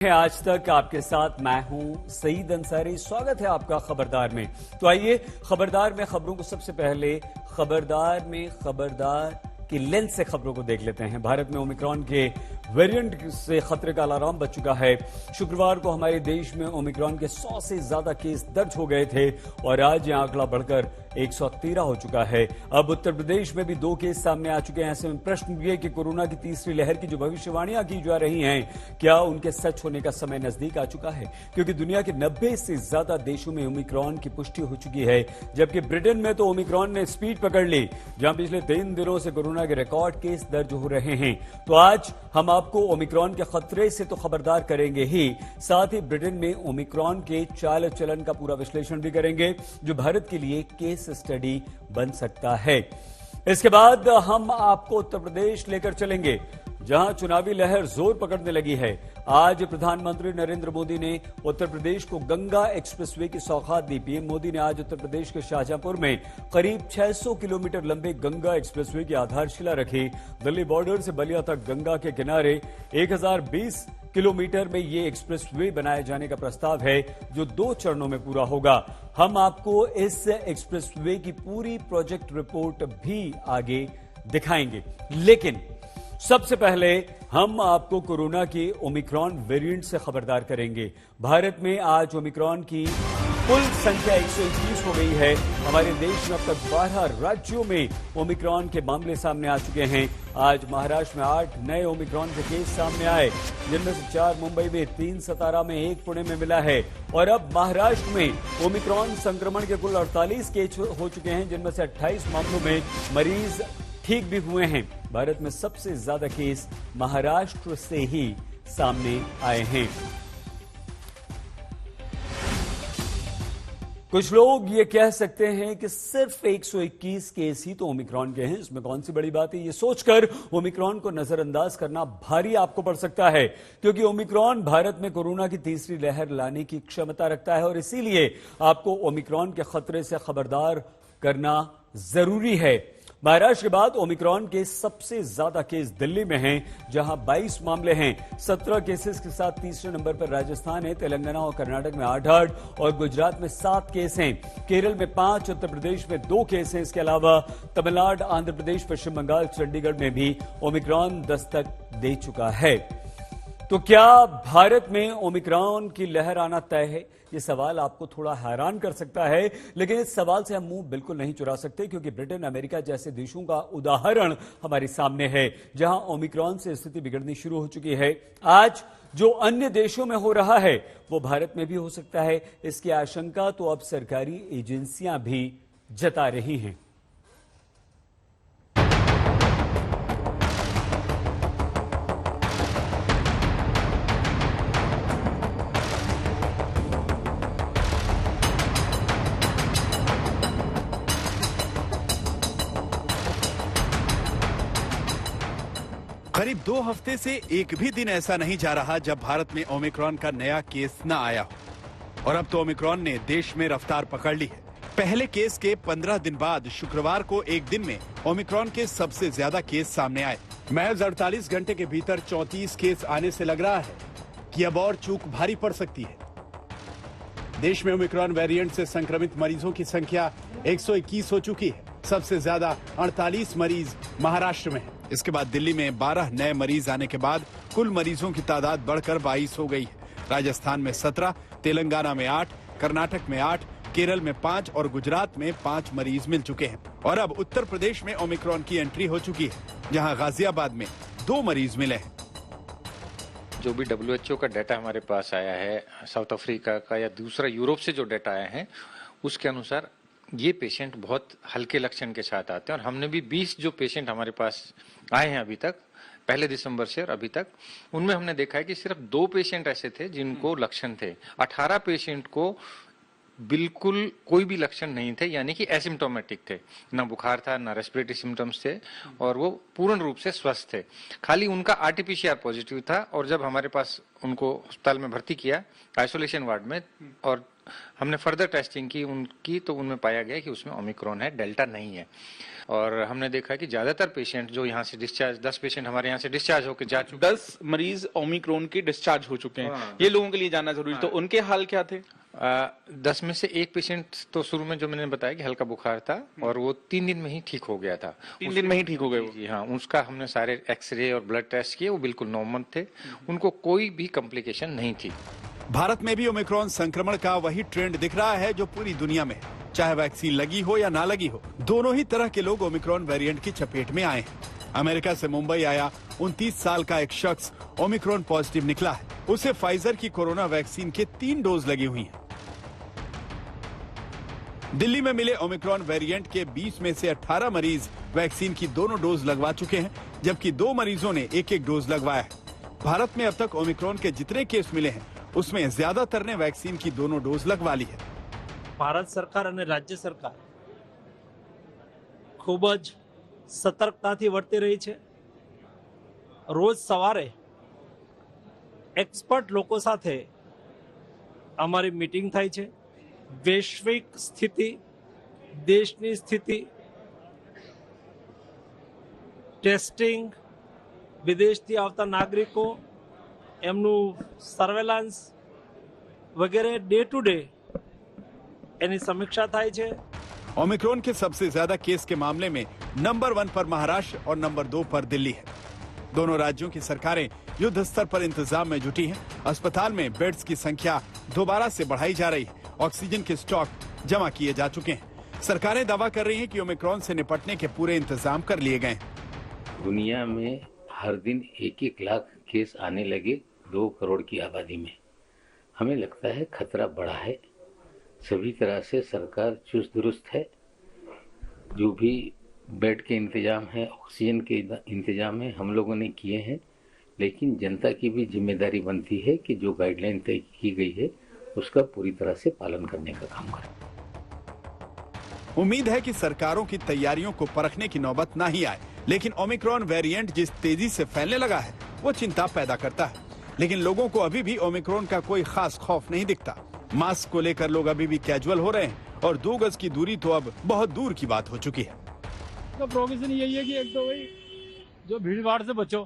है आज तक आपके साथ मैं हूं सईद अंसारी। स्वागत है आपका खबरदार में। तो आइए खबरदार में खबरों को सबसे पहले खबरदार की लेंस से खबरों को देख लेते हैं। भारत में ओमिक्रॉन के वेरिएंट से खतरे का अलार्म बज चुका है। शुक्रवार को हमारे देश में ओमिक्रॉन के 100 से ज्यादा केस दर्ज हो गए थे और आज यह आंकड़ा बढ़कर 113 हो चुका है। अब उत्तर प्रदेश में भी 2 केस सामने आ चुके हैं। ऐसे में प्रश्न ये कि कोरोना की तीसरी लहर की जो भविष्यवाणियां की जा रही हैं, क्या उनके सच होने का समय नजदीक आ चुका है? क्योंकि दुनिया के 90 से ज्यादा देशों में ओमिक्रॉन की पुष्टि हो चुकी है, जबकि ब्रिटेन में तो ओमिक्रॉन ने स्पीड पकड़ ली, जहां पिछले 3 दिनों से कोरोना के रिकॉर्ड केस दर्ज हो रहे हैं। तो आज हम आपको ओमिक्रॉन के खतरे से तो खबरदार करेंगे ही, साथ ही ब्रिटेन में ओमिक्रॉन के चाल चलन का पूरा विश्लेषण भी करेंगे, जो भारत के लिए केस स्टडी बन सकता है। इसके बाद हम आपको उत्तर प्रदेश लेकर चलेंगे, जहां चुनावी लहर जोर पकड़ने लगी है। आज प्रधानमंत्री नरेंद्र मोदी ने उत्तर प्रदेश को गंगा एक्सप्रेसवे की सौगात दी। पीएम मोदी ने आज उत्तर प्रदेश के शाहजहांपुर में करीब 600 किलोमीटर लंबे गंगा एक्सप्रेसवे की आधारशिला रखी। दिल्ली बॉर्डर से बलिया तक गंगा के किनारे 1020 किलोमीटर में ये एक्सप्रेसवे बनाए जाने का प्रस्ताव है, जो 2 चरणों में पूरा होगा। हम आपको इस एक्सप्रेसवे की पूरी प्रोजेक्ट रिपोर्ट भी आगे दिखाएंगे, लेकिन सबसे पहले हम आपको कोरोना के ओमिक्रॉन वेरिएंट से खबरदार करेंगे। भारत में आज ओमिक्रॉन की कुल संख्या 121 हो गई है। हमारे देश में अब तक 12 राज्यों में ओमिक्रॉन के मामले सामने आ चुके हैं। आज महाराष्ट्र में 8 नए ओमिक्रॉन के केस सामने आए, जिनमें से 4 मुंबई में, 3 सतारा में, 1 पुणे में मिला है। और अब महाराष्ट्र में ओमिक्रॉन संक्रमण के कुल 48 केस हो चुके हैं, जिनमें से 28 मामलों में मरीज ठीक भी हुए हैं। भारत में सबसे ज्यादा केस महाराष्ट्र से ही सामने आए हैं। कुछ लोग ये कह सकते हैं कि सिर्फ 121 केस ही तो ओमिक्रॉन के हैं, इसमें कौन सी बड़ी बात है। ये सोचकर ओमिक्रॉन को नजरअंदाज करना भारी आपको पड़ सकता है, क्योंकि ओमिक्रॉन भारत में कोरोना की तीसरी लहर लाने की क्षमता रखता है और इसीलिए आपको ओमिक्रॉन के खतरे से खबरदार करना जरूरी है। महाराष्ट्र के बाद ओमिक्रॉन के सबसे ज्यादा केस दिल्ली में हैं, जहां 22 मामले हैं। 17 केसेस के साथ तीसरे नंबर पर राजस्थान है। तेलंगाना और कर्नाटक में 8 और गुजरात में 7 केस हैं। केरल में 5, उत्तर प्रदेश में 2 केस हैं। इसके अलावा तमिलनाडु, आंध्र प्रदेश, पश्चिम बंगाल, चंडीगढ़ में भी ओमिक्रॉन दस्तक दे चुका है। तो क्या भारत में ओमिक्रॉन की लहर आना तय है? ये सवाल आपको थोड़ा हैरान कर सकता है, लेकिन इस सवाल से हम मुंह बिल्कुल नहीं चुरा सकते, क्योंकि ब्रिटेन, अमेरिका जैसे देशों का उदाहरण हमारे सामने है, जहां ओमिक्रॉन से स्थिति बिगड़नी शुरू हो चुकी है। आज जो अन्य देशों में हो रहा है, वो भारत में भी हो सकता है। इसकी आशंका तो अब सरकारी एजेंसियां भी जता रही हैं। करीब 2 हफ्ते से एक भी दिन ऐसा नहीं जा रहा जब भारत में ओमिक्रॉन का नया केस न आया हो, और अब तो ओमिक्रॉन ने देश में रफ्तार पकड़ ली है। पहले केस के 15 दिन बाद शुक्रवार को एक दिन में ओमिक्रॉन के सबसे ज्यादा केस सामने आए। महज 48 घंटे के भीतर 34 केस आने से लग रहा है कि अब और चूक भारी पड़ सकती है। देश में ओमिक्रॉन वेरिएंट से संक्रमित मरीजों की संख्या 121 हो चुकी है। सबसे ज्यादा 48 मरीज महाराष्ट्र में है। इसके बाद दिल्ली में 12 नए मरीज आने के बाद कुल मरीजों की तादाद बढ़कर 22 हो गई है। राजस्थान में 17, तेलंगाना में 8, कर्नाटक में 8, केरल में 5 और गुजरात में 5 मरीज मिल चुके हैं। और अब उत्तर प्रदेश में ओमिक्रॉन की एंट्री हो चुकी है, जहां गाजियाबाद में 2 मरीज मिले हैं। जो भी WHO का डाटा हमारे पास आया है, साउथ अफ्रीका का या दूसरा यूरोप से जो डाटा आया है, उसके अनुसार ये पेशेंट बहुत हल्के लक्षण के साथ आते हैं। और हमने भी 20 जो पेशेंट हमारे पास आए हैं अभी तक, पहले दिसंबर से और अभी तक, उनमें हमने देखा है कि सिर्फ 2 पेशेंट ऐसे थे जिनको लक्षण थे। 18 पेशेंट को बिल्कुल कोई भी लक्षण नहीं थे, यानी कि एसिम्टोमेटिक थे, ना बुखार था, ना रेस्पिरेटरी सिम्टम्स थे, और वो पूर्ण रूप से स्वस्थ थे। खाली उनका RT-PCR पॉजिटिव था, और जब हमारे पास उनको अस्पताल में भर्ती किया आइसोलेशन वार्ड में, और हमने फर्दर टेस्टिंग की उनकी, तो उनमें पाया गया कि उसमें ओमिक्रॉन है, डेल्टा नहीं है। और हमने देखा कि ज्यादातर पेशेंट जो यहाँ से डिस्चार्ज, 10 पेशेंट हमारे यहाँ से डिस्चार्ज होकर जा चुके, 10 मरीज ओमिक्रॉन के डिस्चार्ज हो चुके हैं। ये लोगों के लिए जानना जरूरी। तो उनके हाल क्या थे? 10 में से एक पेशेंट तो शुरू में जो मैंने बताया कि हल्का बुखार था और वो 3 दिन में ही ठीक हो गया था। 3 दिन में ही ठीक हो गए वो? जी हाँ, उसका हमने सारे एक्सरे और ब्लड टेस्ट किए, वो बिल्कुल नॉर्मल थे, उनको कोई भी कॉम्प्लिकेशन नहीं थी। भारत में भी ओमिक्रॉन संक्रमण का वही ट्रेंड दिख रहा है जो पूरी दुनिया में है। चाहे वैक्सीन लगी हो या ना लगी हो, दोनों ही तरह के लोग ओमिक्रॉन वेरिएंट की चपेट में आए हैं। अमेरिका से मुंबई आया 29 साल का एक शख्स ओमिक्रॉन पॉजिटिव निकला है। उसे फाइजर की कोरोना वैक्सीन के 3 डोज लगी हुई हैं। दिल्ली में मिले ओमिक्रॉन वेरिएंट के 20 में से 18 मरीज वैक्सीन की दोनों डोज लगवा चुके हैं, जबकि 2 मरीजों ने एक डोज लगवाया है। भारत में अब तक ओमिक्रॉन के जितने केस मिले हैं उसमें ज्यादातर ने वैक्सीन की दोनों डोज लगवा ली है। ભારત સરકાર અને રાજ્ય સરકાર ખૂબ જ સતર્કતાથી વર્તી રહી છે। રોજ સવારે એક્સપર્ટ લોકો સાથે અમારી મીટિંગ થાય છે। વૈશ્વિક સ્થિતિ, દેશની સ્થિતિ, ટેસ્ટિંગ, વિદેશથી આવતા નાગરિકો, એમનું સર્વેલન્સ વગેરે ડે ટુ ડે એની સમીક્ષા થાય છે। ओमिक्रॉन के सबसे ज्यादा केस के मामले में नंबर 1 पर महाराष्ट्र और नंबर 2 पर दिल्ली है। दोनों राज्यों की सरकारें युद्ध स्तर पर इंतजाम में जुटी हैं। अस्पताल में बेड्स की संख्या दोबारा से बढ़ाई जा रही है। ऑक्सीजन के स्टॉक जमा किए जा चुके हैं। सरकारें दावा कर रही हैं कि ओमिक्रॉन से निपटने के पूरे इंतजाम कर लिए गए हैं। दुनिया में हर दिन 1-1 लाख केस आने लगे 2 करोड़ की आबादी में। हमें लगता है खतरा बड़ा है। सभी तरह से सरकार चुस्त दुरुस्त है। जो भी बेड के इंतजाम है, ऑक्सीजन के इंतजाम है, हम लोगों ने किए हैं। लेकिन जनता की भी जिम्मेदारी बनती है कि जो गाइडलाइन तय की गई है उसका पूरी तरह से पालन करने का काम करें। उम्मीद है कि सरकारों की तैयारियों को परखने की नौबत ना ही आए, लेकिन ओमिक्रॉन वेरिएंट जिस तेजी से फैलने लगा है वो चिंता पैदा करता है। लेकिन लोगों को अभी भी ओमिक्रॉन का कोई खास खौफ नहीं दिखता। मास्क को लेकर लोग अभी भी कैजुअल हो रहे हैं और 2 गज की दूरी तो अब बहुत दूर की बात हो चुकी है। तो प्रोविजन यही है कि एक तो भाई जो भीड़ भाड़ से बचो,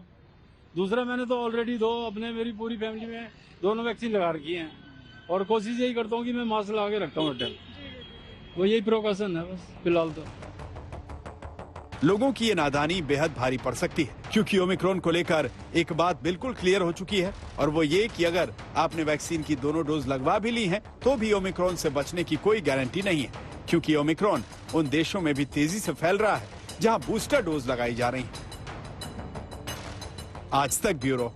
दूसरा मैंने तो ऑलरेडी मेरी पूरी फैमिली में दोनों वैक्सीन लगा रखी हैं और कोशिश यही करता हूँ कि मैं मास्क लगा के रखता हूँ हर टाइम। वो यही प्रिकॉशन है बस फिलहाल तो। लोगों की ये नादानी बेहद भारी पड़ सकती है, क्योंकि ओमिक्रॉन को लेकर एक बात बिल्कुल क्लियर हो चुकी है और वो ये कि अगर आपने वैक्सीन की दोनों डोज लगवा भी ली हैं, तो भी ओमिक्रॉन से बचने की कोई गारंटी नहीं है, क्योंकि ओमिक्रॉन उन देशों में भी तेजी से फैल रहा है जहां बूस्टर डोज लगाई जा रही है। आज तक ब्यूरो।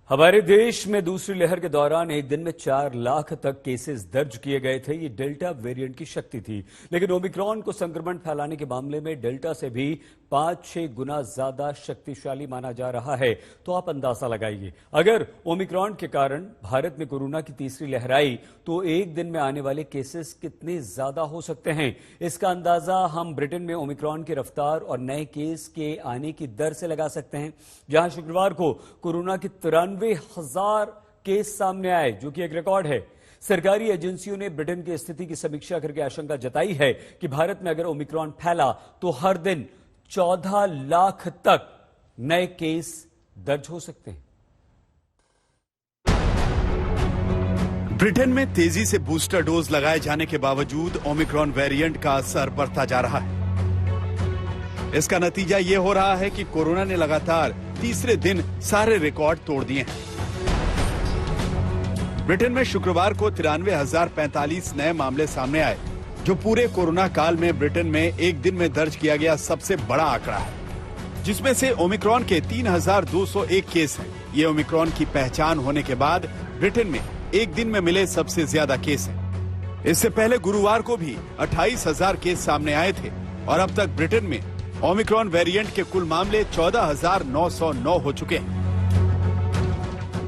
हमारे देश में दूसरी लहर के दौरान एक दिन में 4 लाख तक केसेस दर्ज किए गए थे। ये डेल्टा वेरिएंट की शक्ति थी, लेकिन ओमिक्रॉन को संक्रमण फैलाने के मामले में डेल्टा से भी 5-6 गुना ज्यादा शक्तिशाली माना जा रहा है। तो आप अंदाजा लगाइए, अगर ओमिक्रॉन के कारण भारत में कोरोना की तीसरी लहर आई तो एक दिन में आने वाले केसेस कितने ज्यादा हो सकते हैं। इसका अंदाजा हम ब्रिटेन में ओमिक्रॉन की रफ्तार और नए केस के आने की दर से लगा सकते हैं, जहां शुक्रवार को कोरोना की 93,000 केस सामने आए, जो कि एक रिकॉर्ड है। सरकारी एजेंसियों ने ब्रिटेन की स्थिति की समीक्षा करके आशंका जताई है कि भारत में अगर ओमिक्रॉन फैला तो हर दिन 14 लाख तक नए केस दर्ज हो सकते हैं। ब्रिटेन में तेजी से बूस्टर डोज लगाए जाने के बावजूद ओमिक्रॉन वेरिएंट का असर बढ़ता जा रहा है। इसका नतीजा ये हो रहा है कि कोरोना ने लगातार तीसरे दिन सारे रिकॉर्ड तोड़ दिए हैं। ब्रिटेन में शुक्रवार को 93,045 नए मामले सामने आए, जो पूरे कोरोना काल में ब्रिटेन में एक दिन में दर्ज किया गया सबसे बड़ा आंकड़ा है, जिसमें से ओमिक्रॉन के 3,201 केस हैं। ये ओमिक्रॉन की पहचान होने के बाद ब्रिटेन में एक दिन में मिले सबसे ज्यादा केस हैं। इससे पहले गुरुवार को भी 28,000 केस सामने आए थे और अब तक ब्रिटेन में ओमिक्रॉन वेरिएंट के कुल मामले 14,909 हो चुके हैं।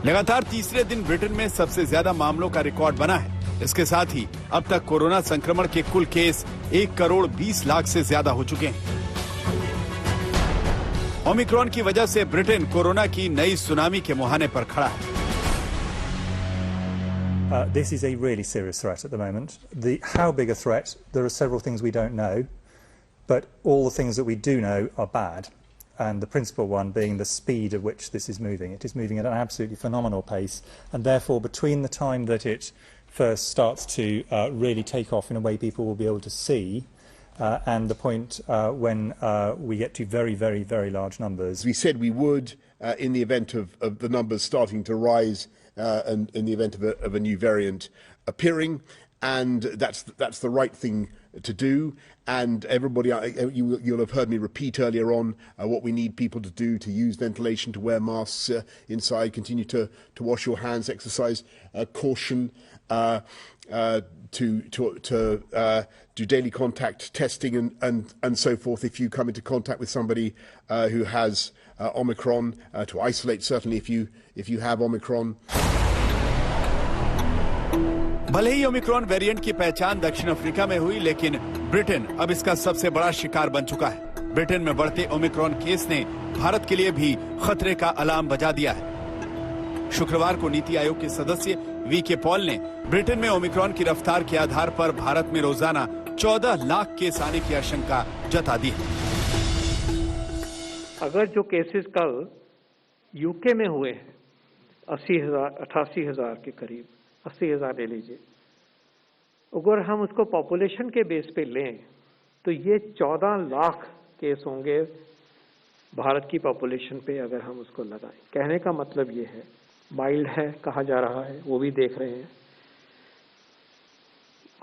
लगातार तीसरे दिन ब्रिटेन में सबसे ज्यादा मामलों का रिकॉर्ड बना है। इसके साथ ही अब तक कोरोना संक्रमण के कुल केस 1 करोड़ 20 लाख से ज्यादा हो चुके हैं। ओमिक्रॉन की वजह से ब्रिटेन कोरोना की नई सुनामी के मुहाने पर खड़ा है। This is a really serious threat at the moment. How big a threat? There are several things we don't know, but all the things that we do know are bad. And the principal one being the speed at which this is moving. It is moving at an absolutely phenomenal pace, and therefore between the time that it first starts to really take off in a way people will be able to see, and the point when we get to very, very, very large numbers. We said we would, in the event of the numbers starting to rise, and in the event of a new variant appearing, and that's the right thing to do. And everybody, you'll have heard me repeat earlier on what we need people to do: to use ventilation, to wear masks inside, continue to wash your hands, exercise caution, to do daily contact testing and so forth. If you come into contact with somebody who has Omicron, to isolate certainly if you have Omicron. भले ही Omicron variant की पहचान दक्षिण Africa में हुई, लेकिन Britain अब इसका सबसे बड़ा शिकार बन चुका है। ब्रिटेन में बढ़ते ओमिक्रॉन केस ने भारत के लिए भी खतरे का अलार्म बजा दिया है। शुक्रवार को नीति आयोग के सदस्य वी.के. पॉल ने ब्रिटेन में ओमिक्रॉन की रफ्तार के आधार पर भारत में रोजाना 14 लाख केस आने की आशंका जता दी है। अगर जो केसेस कल यूके में हुए हैं 88,000 के करीब, 80,000 ले लीजिए, अगर हम उसको पॉपुलेशन के बेस पे लें तो ये 14 लाख केस होंगे भारत की पॉपुलेशन पे अगर हम उसको लगाएं। कहने का मतलब ये है, माइल्ड है कहा जा रहा है, वो भी देख रहे हैं।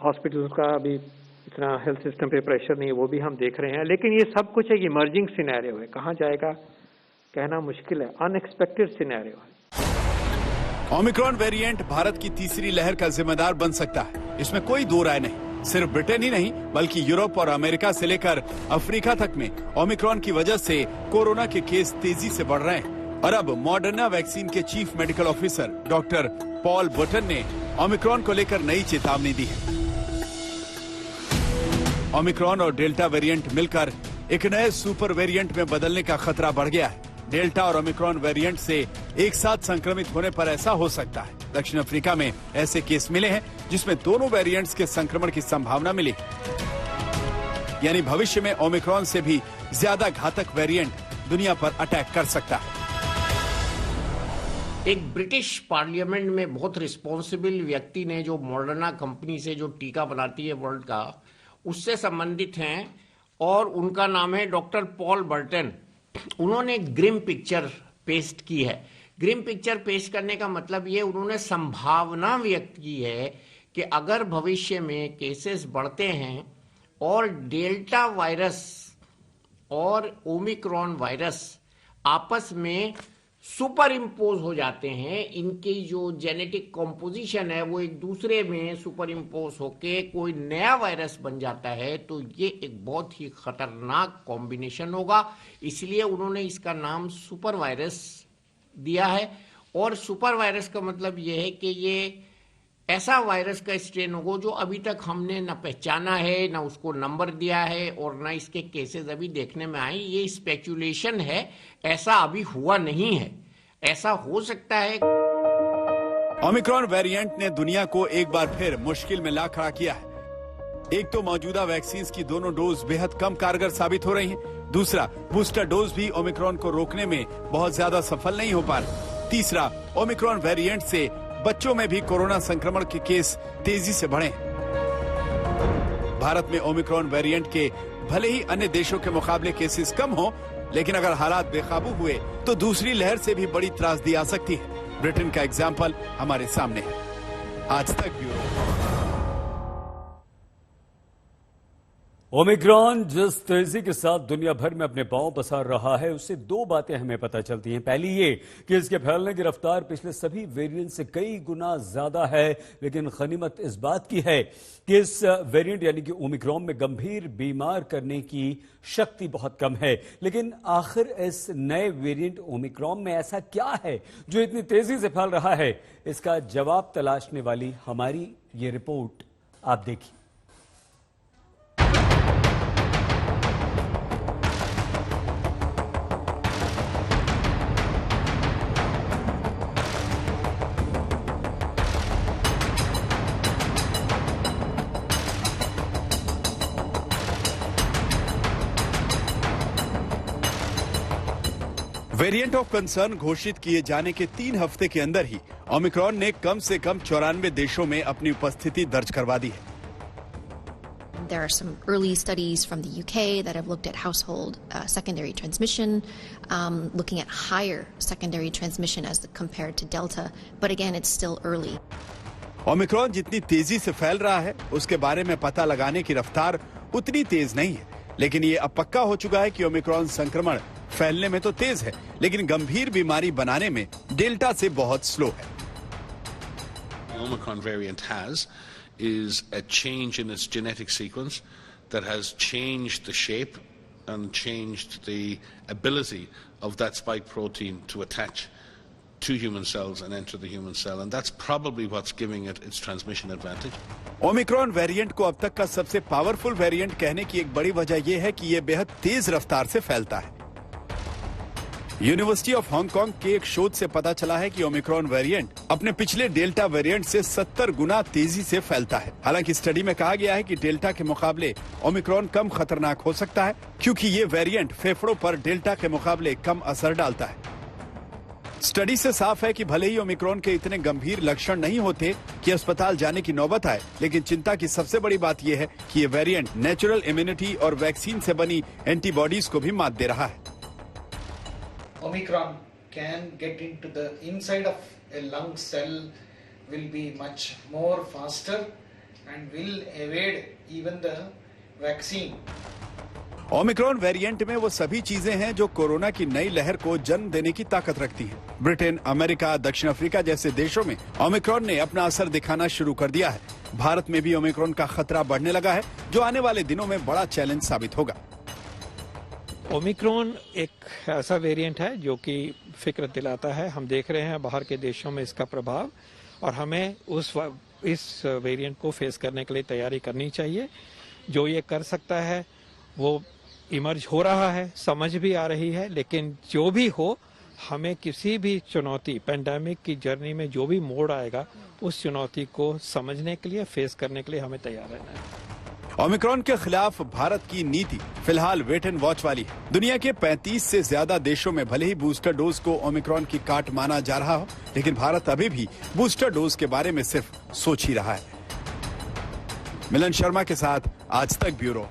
हॉस्पिटल्स का अभी इतना हेल्थ सिस्टम पे प्रेशर नहीं है, वो भी हम देख रहे हैं। लेकिन ये सब कुछ एक इमर्जिंग सिनेरियो है, कहाँ जाएगा कहना मुश्किल है, अनएक्सपेक्टेड सिनेरियो है। ओमिक्रॉन वेरिएंट भारत की तीसरी लहर का जिम्मेदार बन सकता है, इसमें कोई दो राय नहीं। सिर्फ ब्रिटेन ही नहीं बल्कि यूरोप और अमेरिका से लेकर अफ्रीका तक में ओमिक्रॉन की वजह से कोरोना के केस तेजी से बढ़ रहे हैं। और अब मॉडर्ना वैक्सीन के chief medical officer doctor Paul button ने ओमिक्रॉन को लेकर नई चेतावनी दी है। ओमिक्रॉन और डेल्टा वेरिएंट मिलकर एक नए सुपर वेरिएंट में बदलने का खतरा बढ़ गया है। डेल्टा और ओमिक्रॉन वेरिएंट से एक साथ संक्रमित होने पर ऐसा हो सकता है। दक्षिण अफ्रीका में ऐसे केस मिले हैं जिसमें दोनों वेरिएंट्स के संक्रमण की संभावना मिली, यानी भविष्य में ओमिक्रॉन से भी ज्यादा घातक वेरिएंट दुनिया पर अटैक कर सकता है। एक ब्रिटिश पार्लियामेंट में बहुत रिस्पॉन्सिबल व्यक्ति ने, जो मॉडर्ना कंपनी से जो टीका बनाती है वर्ल्ड का, उससे संबंधित हैं और उनका नाम है डॉक्टर पॉल बर्टन। उन्होंने ग्रिम पिक्चर पेस्ट की है। ग्रिम पिक्चर पेश करने का मतलब ये, उन्होंने संभावना व्यक्त की है कि अगर भविष्य में केसेस बढ़ते हैं और डेल्टा वायरस और ओमिक्रॉन वायरस आपस में सुपर इम्पोज हो जाते हैं, इनकी जो जेनेटिक कॉम्पोजिशन है वो एक दूसरे में सुपर इम्पोज होके कोई नया वायरस बन जाता है, तो ये एक बहुत ही खतरनाक कॉम्बिनेशन होगा। इसलिए उन्होंने इसका नाम सुपर वायरस दिया है। और सुपर वायरस का मतलब ये है कि ये ऐसा वायरस का स्ट्रेन होगा जो अभी तक हमने न पहचाना है, न उसको नंबर दिया है और न इसके केसेस अभी देखने में आए। ये स्पेकुलेशन है, ऐसा अभी हुआ नहीं है, ऐसा हो सकता है। ओमिक्रॉन वेरिएंट ने दुनिया को एक बार फिर मुश्किल में ला खड़ा किया है। एक तो मौजूदा वैक्सीन की दोनों डोज बेहद कम कारगर साबित हो रही हैं। दूसरा, बूस्टर डोज भी ओमिक्रॉन को रोकने में बहुत ज्यादा सफल नहीं हो पा रहे। तीसरा, ओमिक्रॉन वेरिएंट से बच्चों में भी कोरोना संक्रमण के केस तेजी से बढ़े। भारत में ओमिक्रॉन वेरिएंट के भले ही अन्य देशों के मुकाबले केसेस कम हो, लेकिन अगर हालात बेकाबू हुए तो दूसरी लहर से भी बड़ी त्रासदी आ सकती है। ब्रिटेन का एग्जाम्पल हमारे सामने है। आज तक ब्यूरो। ओमिक्रॉन जिस तेजी के साथ दुनिया भर में अपने पांव पसार रहा है, उससे दो बातें हमें पता चलती हैं। पहली ये कि इसके फैलने की रफ्तार पिछले सभी वेरिएंट से कई गुना ज्यादा है, लेकिन गनीमत इस बात की है कि इस वेरिएंट यानी कि ओमिक्रॉन में गंभीर बीमार करने की शक्ति बहुत कम है। लेकिन आखिर इस नए वेरिएंट ओमिक्रॉन में ऐसा क्या है जो इतनी तेजी से फैल रहा है? इसका जवाब तलाशने वाली हमारी ये रिपोर्ट आप देखिए। वेरिएंट ऑफ कंसर्न घोषित किए जाने के 3 हफ्ते के अंदर ही ओमिक्रॉन ने कम से कम 94 देशों में अपनी उपस्थिति दर्ज करवा दी है। There are some early studies from the UK that have looked at household secondary transmission, looking at higher secondary transmission as compared to Delta, but again, it's still early. Omicron जितनी तेजी से फैल रहा है, उसके बारे में पता लगाने की रफ्तार उतनी तेज नहीं है, लेकिन ये अब पक्का हो चुका है कि ओमिक्रॉन संक्रमण फैलने में तो तेज है, लेकिन गंभीर बीमारी बनाने में डेल्टा से बहुत स्लो है। Omicron variant is a change in its genetic sequence that has changed the shape and changed the ability of that spike protein to attach to human cells and enter the human cell, and that's probably what's giving it its transmission advantage. Omicron variant को अब तक का सबसे powerful variant कहने की एक बड़ी वजह यह है कि यह बेहद तेज रफ्तार से फैलता है। यूनिवर्सिटी ऑफ हांगकांग के एक शोध से पता चला है कि ओमिक्रॉन वेरिएंट अपने पिछले डेल्टा वेरिएंट से 70 गुना तेजी से फैलता है। हालांकि स्टडी में कहा गया है कि डेल्टा के मुकाबले ओमिक्रॉन कम खतरनाक हो सकता है, क्योंकि ये वेरिएंट फेफड़ों पर डेल्टा के मुकाबले कम असर डालता है। स्टडी से साफ है कि भले ही ओमिक्रॉन के इतने गंभीर लक्षण नहीं होते कि अस्पताल जाने की नौबत आए, लेकिन चिंता की सबसे बड़ी बात यह है कि ये वेरिएंट नेचुरल इम्यूनिटी और वैक्सीन से बनी एंटीबॉडीज को भी मात दे रहा है। Omicron can get into the inside of a lung cell, will be much more faster and will evade even the vaccine. Omicron variant में वो सभी चीजें हैं जो कोरोना की नई लहर को जन्म देने की ताकत रखती हैं। ब्रिटेन, अमेरिका, दक्षिण अफ्रीका जैसे देशों में ओमिक्रॉन ने अपना असर दिखाना शुरू कर दिया है। भारत में भी ओमिक्रॉन का खतरा बढ़ने लगा है, जो आने वाले दिनों में बड़ा चैलेंज साबित होगा। ओमिक्रॉन एक ऐसा वेरिएंट है जो कि फिक्र दिलाता है। हम देख रहे हैं बाहर के देशों में इसका प्रभाव, और हमें इस वेरिएंट को फेस करने के लिए तैयारी करनी चाहिए। जो ये कर सकता है वो इमर्ज हो रहा है, समझ भी आ रही है, लेकिन जो भी हो, हमें किसी भी चुनौती, पेंडेमिक की जर्नी में जो भी मोड़ आएगा, उस चुनौती को समझने के लिए, फेस करने के लिए हमें तैयार रहना है। ओमिक्रॉन के खिलाफ भारत की नीति फिलहाल वेट एंड वॉच वाली है। दुनिया के 35 से ज्यादा देशों में भले ही बूस्टर डोज को ओमिक्रॉन की काट माना जा रहा हो, लेकिन भारत अभी भी बूस्टर डोज के बारे में सिर्फ सोच ही रहा है। मिलन शर्मा के साथ आज तक ब्यूरो।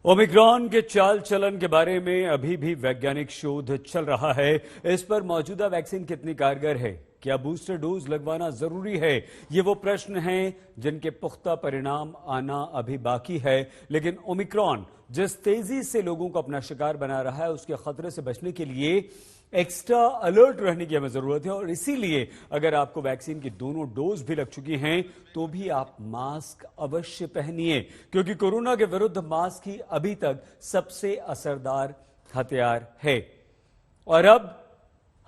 ओमिक्रॉन के चाल चलन के बारे में अभी भी वैज्ञानिक शोध चल रहा है। इस पर मौजूदा वैक्सीन कितनी कारगर है, क्या बूस्टर डोज लगवाना जरूरी है, ये वो प्रश्न हैं जिनके पुख्ता परिणाम आना अभी बाकी है। लेकिन ओमिक्रॉन जिस तेजी से लोगों को अपना शिकार बना रहा है, उसके खतरे से बचने के लिए एक्स्ट्रा अलर्ट रहने की हमें जरूरत है। और इसीलिए अगर आपको वैक्सीन की दोनों डोज भी लग चुकी हैं, तो भी आप मास्क अवश्य पहनिए, क्योंकि कोरोना के विरुद्ध मास्क ही अभी तक सबसे असरदार हथियार है। और अब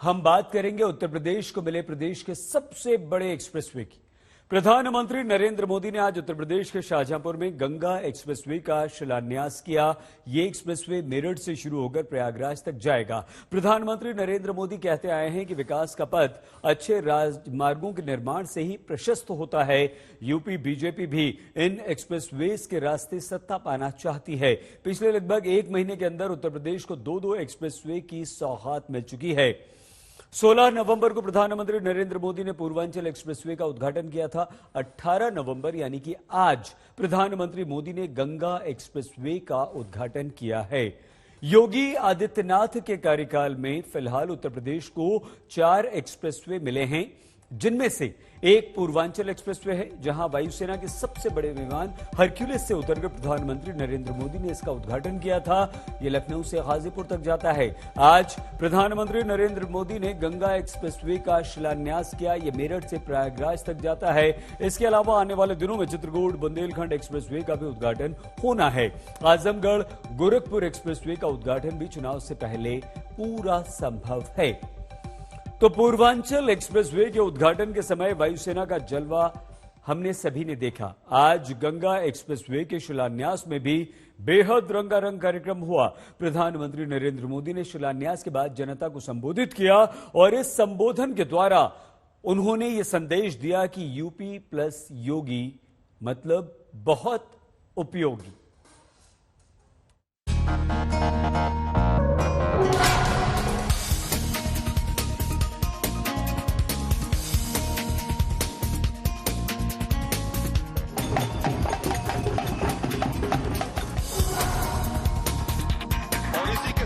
हम बात करेंगे उत्तर प्रदेश को मिले प्रदेश के सबसे बड़े एक्सप्रेसवे की। प्रधानमंत्री नरेंद्र मोदी ने आज उत्तर प्रदेश के शाहजहांपुर में गंगा एक्सप्रेसवे का शिलान्यास किया। ये एक्सप्रेसवे मेरठ से शुरू होकर प्रयागराज तक जाएगा। प्रधानमंत्री नरेंद्र मोदी कहते आए हैं कि विकास का पथ अच्छे राजमार्गों के निर्माण से ही प्रशस्त होता है। यूपी बीजेपी भी इन एक्सप्रेसवेज के रास्ते सत्ता पाना चाहती है। पिछले लगभग 1 महीने के अंदर उत्तर प्रदेश को 2 एक्सप्रेसवे की सौगात मिल चुकी है। 16 नवंबर को प्रधानमंत्री नरेंद्र मोदी ने पूर्वांचल एक्सप्रेसवे का उद्घाटन किया था। 18 नवंबर यानी कि आज प्रधानमंत्री मोदी ने गंगा एक्सप्रेसवे का उद्घाटन किया है। योगी आदित्यनाथ के कार्यकाल में फिलहाल उत्तर प्रदेश को 4 एक्सप्रेसवे मिले हैं, जिनमें से एक पूर्वांचल एक्सप्रेसवे है, जहां वायुसेना के सबसे बड़े विमान हरक्यूलिस से उतरकर प्रधानमंत्री नरेंद्र मोदी ने इसका उद्घाटन किया था। यह लखनऊ से गाजीपुर तक जाता है। आज प्रधानमंत्री नरेंद्र मोदी ने गंगा एक्सप्रेसवे का शिलान्यास किया। यह मेरठ से प्रयागराज तक जाता है। इसके अलावा आने वाले दिनों में चित्रकूट बुंदेलखंड एक्सप्रेसवे का भी उद्घाटन होना है। आजमगढ़ गोरखपुर एक्सप्रेसवे का उद्घाटन भी चुनाव से पहले पूरा संभव है। तो पूर्वांचल एक्सप्रेसवे के उद्घाटन के समय वायुसेना का जलवा हमने सभी ने देखा। आज गंगा एक्सप्रेसवे के शिलान्यास में भी बेहद रंगारंग कार्यक्रम हुआ। प्रधानमंत्री नरेंद्र मोदी ने शिलान्यास के बाद जनता को संबोधित किया और इस संबोधन के द्वारा उन्होंने ये संदेश दिया कि यूपी प्लस योगी मतलब बहुत उपयोगी।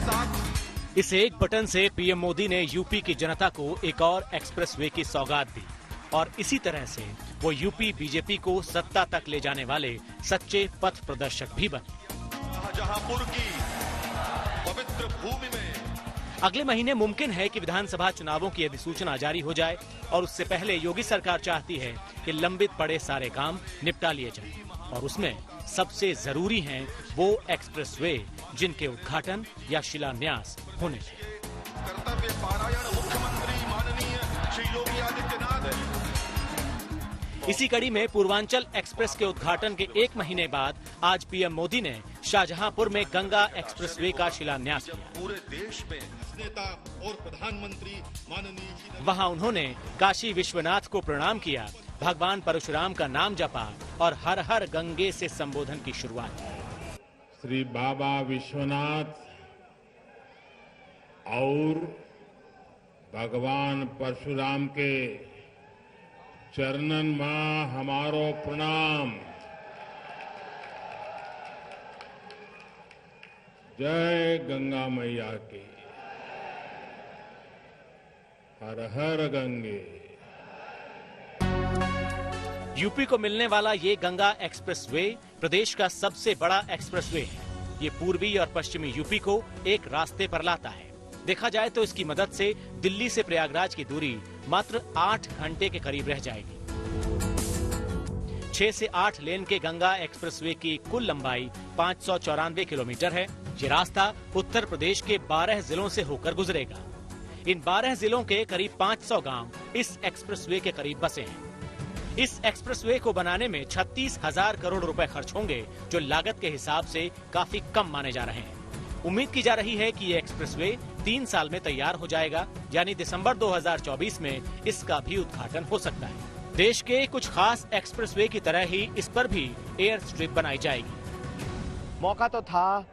साथ। इस एक बटन से पीएम मोदी ने यूपी की जनता को एक और एक्सप्रेसवे की सौगात दी और इसी तरह से वो यूपी बीजेपी को सत्ता तक ले जाने वाले सच्चे पथ प्रदर्शक भी बने। शाहजहांपुर की पवित्र भूमि में अगले महीने मुमकिन है कि विधानसभा चुनावों की अधिसूचना जारी हो जाए और उससे पहले योगी सरकार चाहती है कि लंबित पड़े सारे काम निपटा लिए जाएं और उसमें सबसे जरूरी हैं वो एक्सप्रेसवे जिनके उद्घाटन या शिलान्यास होने थे। कर्तव्य पारायण मुख्यमंत्री माननीय श्री योगी आदित्यनाथ। इसी कड़ी में पूर्वांचल एक्सप्रेस के उद्घाटन के एक महीने बाद आज पीएम मोदी ने शाहजहांपुर में गंगा एक्सप्रेसवे का शिलान्यास किया। पूरे देश में नेता और प्रधानमंत्री माननीय वहां उन्होंने काशी विश्वनाथ को प्रणाम किया, भगवान परशुराम का नाम जपा और हर हर गंगे से संबोधन की शुरुआत की। श्री बाबा विश्वनाथ और भगवान परशुराम के चरणन मां हमारो प्रणाम। जय गंगा मैया की, हर हर गंगे। यूपी को मिलने वाला ये गंगा एक्सप्रेसवे प्रदेश का सबसे बड़ा एक्सप्रेसवे है। ये पूर्वी और पश्चिमी यूपी को एक रास्ते पर लाता है। देखा जाए तो इसकी मदद से दिल्ली से प्रयागराज की दूरी मात्र 8 घंटे के करीब रह जाएगी। 6 से 8 लेन के गंगा एक्सप्रेसवे की कुल लंबाई 594 किलोमीटर है। ये रास्ता उत्तर प्रदेश के 12 जिलों से होकर गुजरेगा। इन 12 जिलों के करीब 500 गांव इस एक्सप्रेसवे के करीब बसे हैं। इस एक्सप्रेसवे को बनाने में 36,000 करोड़ रुपए खर्च होंगे, जो लागत के हिसाब से काफी कम माने जा रहे हैं। उम्मीद की जा रही है कि ये एक्सप्रेसवे 3 साल में तैयार हो जाएगा, यानी दिसंबर 2024 में इसका भी उद्घाटन हो सकता है। देश के कुछ खास एक्सप्रेसवे की तरह ही इस पर भी एयर स्ट्रिप बनाई जाएगी। मौका तो था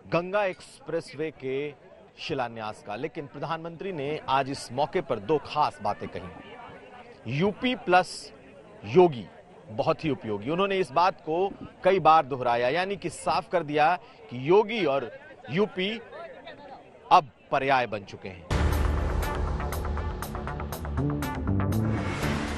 गंगा एक्सप्रेसवे के शिलान्यास का, लेकिन प्रधानमंत्री ने आज इस मौके पर 2 खास बातें कही। यूपी प्लस योगी बहुत ही उपयोगी। उन्होंने इस बात को कई बार दोहराया, यानी कि साफ कर दिया कि योगी और यूपी अब पर्याय बन चुके हैं।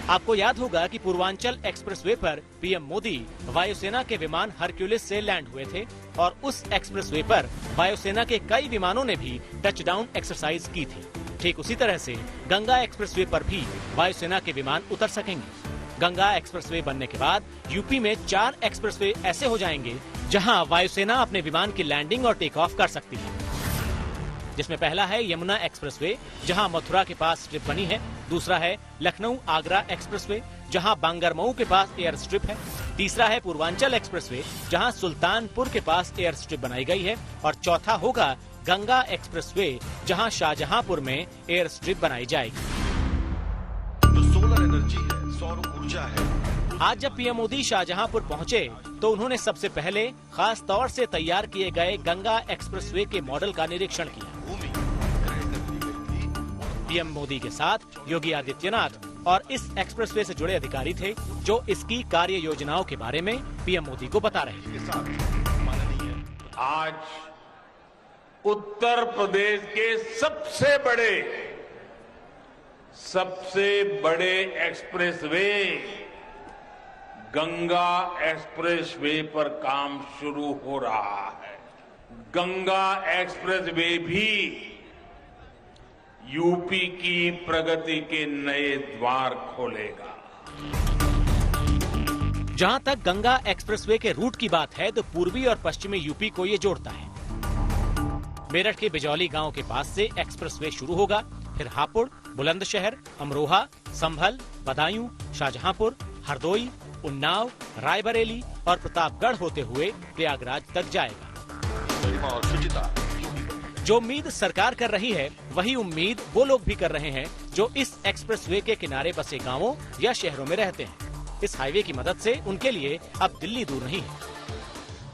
आपको याद होगा कि पूर्वांचल एक्सप्रेसवे पर पीएम मोदी वायुसेना के विमान हरक्यूलिस से लैंड हुए थे और उस एक्सप्रेसवे पर वायुसेना के कई विमानों ने भी टचडाउन एक्सरसाइज की थी। ठीक उसी तरह से गंगा एक्सप्रेसवे पर भी वायुसेना के विमान उतर सकेंगे। गंगा एक्सप्रेसवे बनने के बाद यूपी में 4 एक्सप्रेसवे ऐसे हो जाएंगे जहां वायुसेना अपने विमान की लैंडिंग और टेक ऑफ कर सकती है, जिसमें पहला है यमुना एक्सप्रेसवे, जहां मथुरा के पास स्ट्रिप बनी है। दूसरा है लखनऊ आगरा एक्सप्रेसवे, जहां बांगरमऊ के पास एयर स्ट्रिप है। तीसरा है पूर्वांचल एक्सप्रेसवे, जहां सुल्तानपुर के पास एयर स्ट्रिप बनाई गई है। और चौथा होगा गंगा एक्सप्रेसवे, जहां शाहजहांपुर में एयर स्ट्रिप बनाई जाएगी। जो सोलर एनर्जी है, सौर ऊर्जा है। आज जब पीएम मोदी शाहजहांपुर पहुंचे तो उन्होंने सबसे पहले खास तौर से तैयार किए गए गंगा एक्सप्रेसवे के मॉडल का निरीक्षण किया। पीएम मोदी के साथ योगी आदित्यनाथ और इस एक्सप्रेसवे से जुड़े अधिकारी थे, जो इसकी कार्य योजनाओं के बारे में पीएम मोदी को बता रहे थे। आज उत्तर प्रदेश के सबसे बड़े एक्सप्रेसवे गंगा एक्सप्रेसवे पर काम शुरू हो रहा है। गंगा एक्सप्रेसवे भी यूपी की प्रगति के नए द्वार खोलेगा। जहां तक गंगा एक्सप्रेसवे के रूट की बात है तो पूर्वी और पश्चिमी यूपी को ये जोड़ता है। मेरठ के बिजौली गांव के पास से एक्सप्रेसवे शुरू होगा, फिर हापुड़, बुलंदशहर, अमरोहा, संभल, बदायूं, शाहजहांपुर, हरदोई, उन्नाव, रायबरेली और प्रतापगढ़ होते हुए प्रयागराज तक जाएगा। जो उम्मीद सरकार कर रही है, वही उम्मीद वो लोग भी कर रहे हैं जो इस एक्सप्रेसवे के किनारे बसे गांवों या शहरों में रहते हैं। इस हाईवे की मदद से उनके लिए अब दिल्ली दूर नहीं है।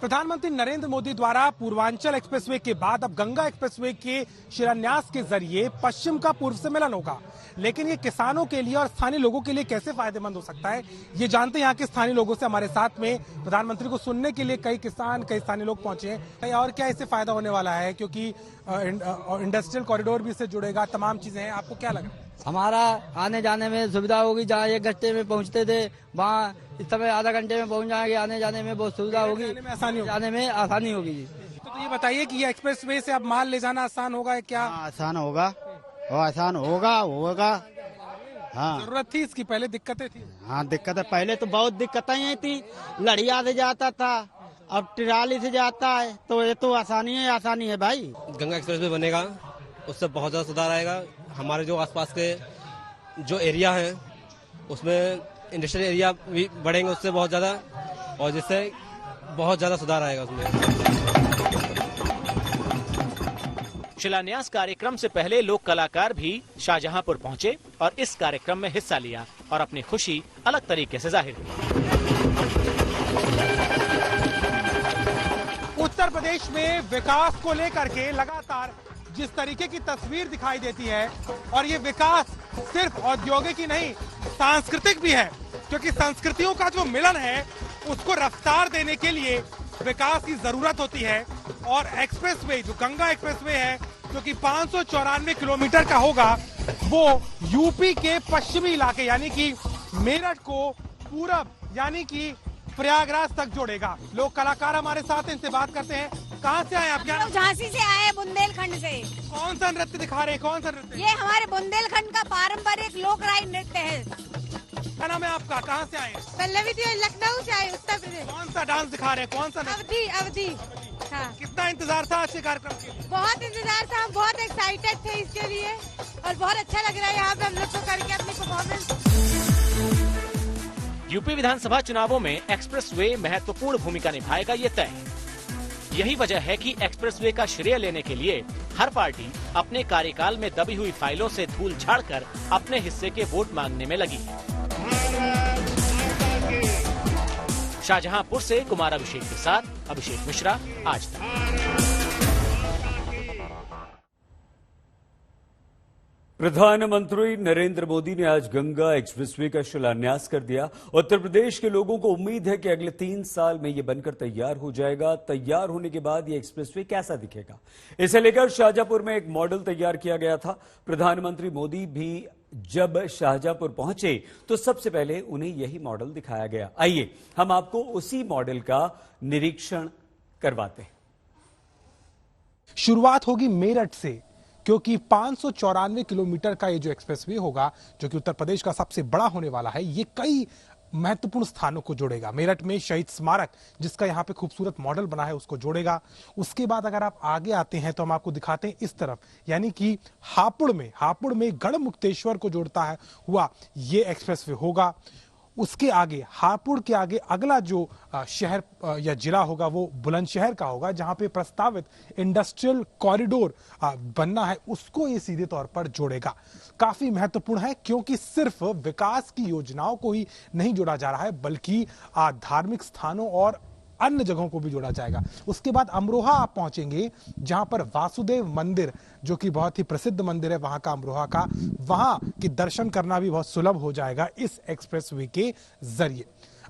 प्रधानमंत्री नरेंद्र मोदी द्वारा पूर्वांचल एक्सप्रेसवे के बाद अब गंगा एक्सप्रेसवे के शिलान्यास के जरिए पश्चिम का पूर्व से मिलन होगा। लेकिन ये किसानों के लिए और स्थानीय लोगों के लिए कैसे फायदेमंद हो सकता है, ये जानते हैं यहाँ के स्थानीय लोगों से। हमारे साथ में प्रधानमंत्री को सुनने के लिए कई किसान, कई स्थानीय लोग पहुंचे हैं। और क्या इससे फायदा होने वाला है, क्योंकि इंडस्ट्रियल कॉरिडोर भी इससे जुड़ेगा, तमाम चीजें हैं, आपको क्या लग रहा है? हमारा आने जाने में सुविधा होगी। जहाँ 1 घंटे में पहुँचते थे वहाँ इस समय आधा घंटे में पहुँच जाएंगे। आने जाने में बहुत सुविधा होगी, जाने में आसानी होगी जी। तो ये बताइए कि ये एक्सप्रेसवे से अब माल ले जाना आसान होगा क्या? आसान होगा, वो आसान होगा। हाँ, जरूरत थी इसकी, पहले दिक्कतें थी। हाँ, दिक्कतें पहले तो बहुत दिक्कतें थी। लड़िया से जाता था, अब ट्राली से जाता है, तो ये तो आसानी है भाई। गंगा एक्सप्रेसवे बनेगा, उससे बहुत ज्यादा सुधार आएगा। हमारे जो आसपास के जो एरिया हैं उसमें इंडस्ट्रियल एरिया भी बढ़ेंगे उससे बहुत ज्यादा, और जिससे बहुत ज्यादा सुधार आएगा उसमें। शिलान्यास कार्यक्रम से पहले लोक कलाकार भी शाहजहांपुर पहुंचे और इस कार्यक्रम में हिस्सा लिया और अपनी खुशी अलग तरीके से जाहिर की। उत्तर प्रदेश में विकास को लेकर के लगातार जिस तरीके की तस्वीर दिखाई देती है, और ये विकास सिर्फ औद्योगिक ही नहीं, सांस्कृतिक भी है, क्योंकि संस्कृतियों का जो मिलन है उसको रफ्तार देने के लिए विकास की जरूरत होती है। और एक्सप्रेसवे, जो गंगा एक्सप्रेसवे है, जो कि 594 किलोमीटर का होगा, वो यूपी के पश्चिमी इलाके यानी कि मेरठ को पूरब यानी कि प्रयागराज तक जोड़ेगा। लोग कलाकार हमारे साथ हैं, इनसे बात करते हैं। कहाँ से आए आप? हम झांसी से आए, बुंदेलखंड से। कौन सा नृत्य दिखा रहे हैं? कौन सा नृत्य? ये हमारे बुंदेलखंड का पारंपरिक लोकराई नृत्य है। क्या नाम है आपका? कहाँ से आए? पल्लवी थी, लखनऊ से आए, उत्तर प्रदेश। कौन सा डांस दिखा रहे हैं? कौन सा? अवधि। हाँ। कितना इंतजार था आज के कार्यक्रम के? बहुत इंतजार था, हम बहुत एक्साइटेड थे इसके लिए, और बहुत अच्छा लग रहा है यहाँ पे हम लोग को करके अपनी परफॉर्मेंस। यूपी विधानसभा चुनावों में एक्सप्रेसवे महत्वपूर्ण भूमिका निभाएगा, ये तय है। यही वजह है कि एक्सप्रेसवे का श्रेय लेने के लिए हर पार्टी अपने कार्यकाल में दबी हुई फाइलों से धूल झाड़कर अपने हिस्से के वोट मांगने में लगी है। शाहजहांपुर से कुमार अभिषेक के साथ अभिषेक मिश्रा, आज तक। प्रधानमंत्री नरेंद्र मोदी ने आज गंगा एक्सप्रेसवे का शिलान्यास कर दिया। उत्तर प्रदेश के लोगों को उम्मीद है कि अगले 3 साल में यह बनकर तैयार हो जाएगा। तैयार होने के बाद यह एक्सप्रेसवे कैसा दिखेगा, इसे लेकर शाहजहांपुर में एक मॉडल तैयार किया गया था। प्रधानमंत्री मोदी भी जब शाहजहांपुर पहुंचे तो सबसे पहले उन्हें यही मॉडल दिखाया गया। आइए हम आपको उसी मॉडल का निरीक्षण करवाते हैं। शुरुआत होगी मेरठ से, क्योंकि 594 किलोमीटर का ये जो एक्सप्रेसवे होगा, जो कि उत्तर प्रदेश का सबसे बड़ा होने वाला है, ये कई महत्वपूर्ण स्थानों को जोड़ेगा। मेरठ में शहीद स्मारक, जिसका यहाँ पे खूबसूरत मॉडल बना है, उसको जोड़ेगा। उसके बाद अगर आप आगे आते हैं तो हम आपको दिखाते हैं इस तरफ, यानी कि हापुड़ में गढ़मुक्तेश्वर को जोड़ता है हुआ ये एक्सप्रेसवे होगा। उसके आगे, हापुड़ के आगे अगला जो शहर या जिला होगा वो बुलंदशहर का होगा, जहां पे प्रस्तावित इंडस्ट्रियल कॉरिडोर बनना है, उसको ये सीधे तौर पर जोड़ेगा। काफी महत्वपूर्ण है, क्योंकि सिर्फ विकास की योजनाओं को ही नहीं जोड़ा जा रहा है, बल्कि धार्मिक स्थानों और अन्य जगहों को भी जोड़ा जाएगा। उसके बाद अमरोहा आप पहुंचेंगे, जहां पर वासुदेव मंदिर, जो कि बहुत ही प्रसिद्ध मंदिर है वहां का, अमरोहा का, वहां के दर्शन करना भी बहुत सुलभ हो जाएगा इस एक्सप्रेसवे के जरिए।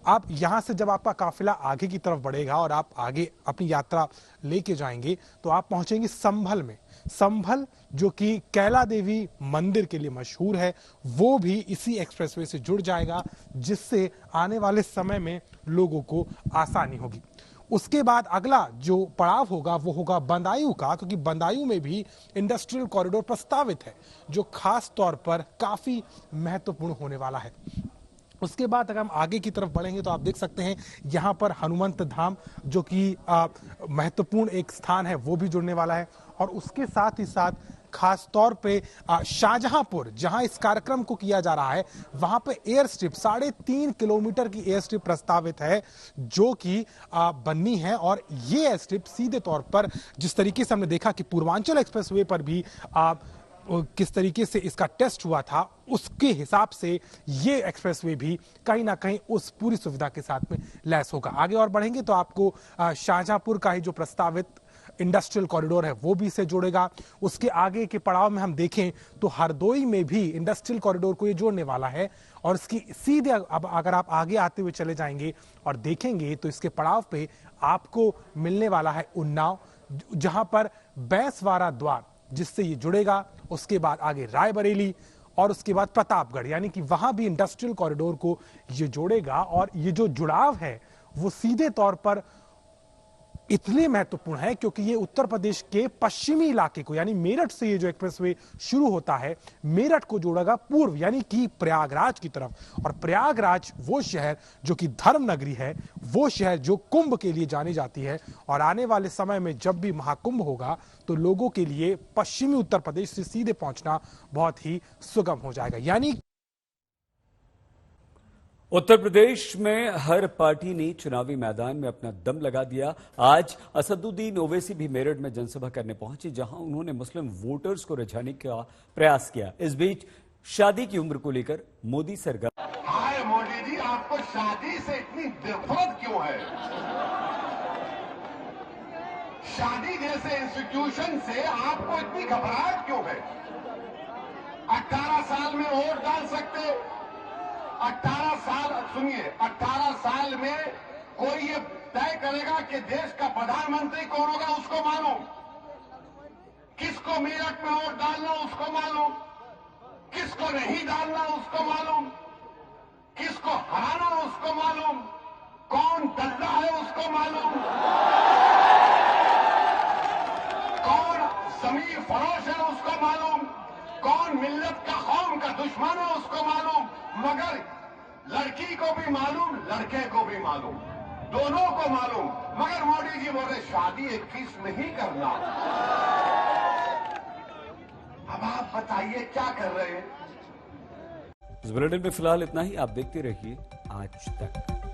आप यहां से जब आपका काफिला आगे की तरफ बढ़ेगा और आप आगे अपनी यात्रा लेके जाएंगे तो आप पहुंचेंगे संभल में। संभल, जो कि कैला देवी मंदिर के लिए मशहूर है, वो भी इसी एक्सप्रेसवे से जुड़ जाएगा, जिससे आने वाले समय में लोगों को आसानी होगी। उसके बाद अगला जो पड़ाव होगा वो होगा बदायूं का, क्योंकि बदायूं में भी इंडस्ट्रियल कॉरिडोर प्रस्तावित है, जो खास तौर पर काफी महत्वपूर्ण होने वाला है। उसके बाद अगर हम आगे की तरफ बढ़ेंगे तो आप देख सकते हैं यहाँ पर हनुमंत धाम, जो कि महत्वपूर्ण एक स्थान है, वो भी जुड़ने वाला है। और उसके साथ ही साथ खास तौर पे शाहजहांपुर, जहां इस कार्यक्रम को किया जा रहा है, वहां पे एयर स्ट्रिप 3.5 किलोमीटर की एयर स्ट्रिप प्रस्तावित है, जो कि बननी है। और ये एयर स्ट्रिप सीधे तौर पर, जिस तरीके से हमने देखा कि पूर्वांचल एक्सप्रेसवे पर भी किस तरीके से इसका टेस्ट हुआ था, उसके हिसाब से ये एक्सप्रेसवे भी कहीं ना कहीं उस पूरी सुविधा के साथ में लैस होगा। आगे और बढ़ेंगे तो आपको शाहजहांपुर का ही जो प्रस्तावित इंडस्ट्रियल कॉरिडोर है वो भी इसे जोड़ेगा। उसके आगे के पड़ाव में हम देखें तो हरदोई में भी इंडस्ट्रियल कॉरिडोर को ये जोड़ने वाला है और इसकी सीधे अब अगर आप आगे आते हुए चले जाएंगे और देखेंगे तो इसके पड़ाव पे आपको मिलने वाला है उन्नाव, जहां पर बैंसवाड़ा द्वार जिससे ये जुड़ेगा। उसके बाद आगे रायबरेली और उसके बाद प्रतापगढ़, यानी कि वहां भी इंडस्ट्रियल कॉरिडोर को ये जोड़ेगा। और ये जो जुड़ाव है वो सीधे तौर पर इतने महत्वपूर्ण है क्योंकि ये उत्तर प्रदेश के पश्चिमी इलाके को, यानी मेरठ से ये जो एक्सप्रेसवे शुरू होता है, मेरठ को जोड़ेगा पूर्व यानी कि प्रयागराज की तरफ। और प्रयागराज वो शहर जो कि धर्म नगरी है, वो शहर जो कुंभ के लिए जानी जाती है। और आने वाले समय में जब भी महाकुंभ होगा तो लोगों के लिए पश्चिमी उत्तर प्रदेश से सीधे पहुंचना बहुत ही सुगम हो जाएगा। यानी उत्तर प्रदेश में हर पार्टी ने चुनावी मैदान में अपना दम लगा दिया। आज असदुद्दीन ओवैसी भी मेरठ में जनसभा करने पहुंचे, जहां उन्होंने मुस्लिम वोटर्स को रिझाने का प्रयास किया। इस बीच शादी की उम्र को लेकर मोदी सरकार। हाय मोदी जी, आपको शादी से इतनी नफरत क्यों है? शादी जैसे इंस्टीट्यूशन से आपको इतनी घबराहट क्यों है? 18 साल में वोट डाल सकते, 18 साल, सुनिए, 18 साल में कोई ये तय करेगा कि देश का प्रधानमंत्री कौन होगा उसको मालूम, किसको मेरठ में वोट डालना उसको मालूम, किसको नहीं डालना उसको मालूम, किसको हराना उसको मालूम, कौन दल्ला है उसको मालूम, कौन जमीन फरोश है उसको मालूम, कौन मिल्लत का कौम का दुश्मन है उसको मालूम। मगर लड़की को भी मालूम, लड़के को भी मालूम, दोनों को मालूम। मगर मोदी जी बोल रहे शादी 21 में ही करना। अब आप बताइए क्या कर रहे हैं? इस बुलेटिन में फिलहाल इतना ही। आप देखते रहिए आज तक।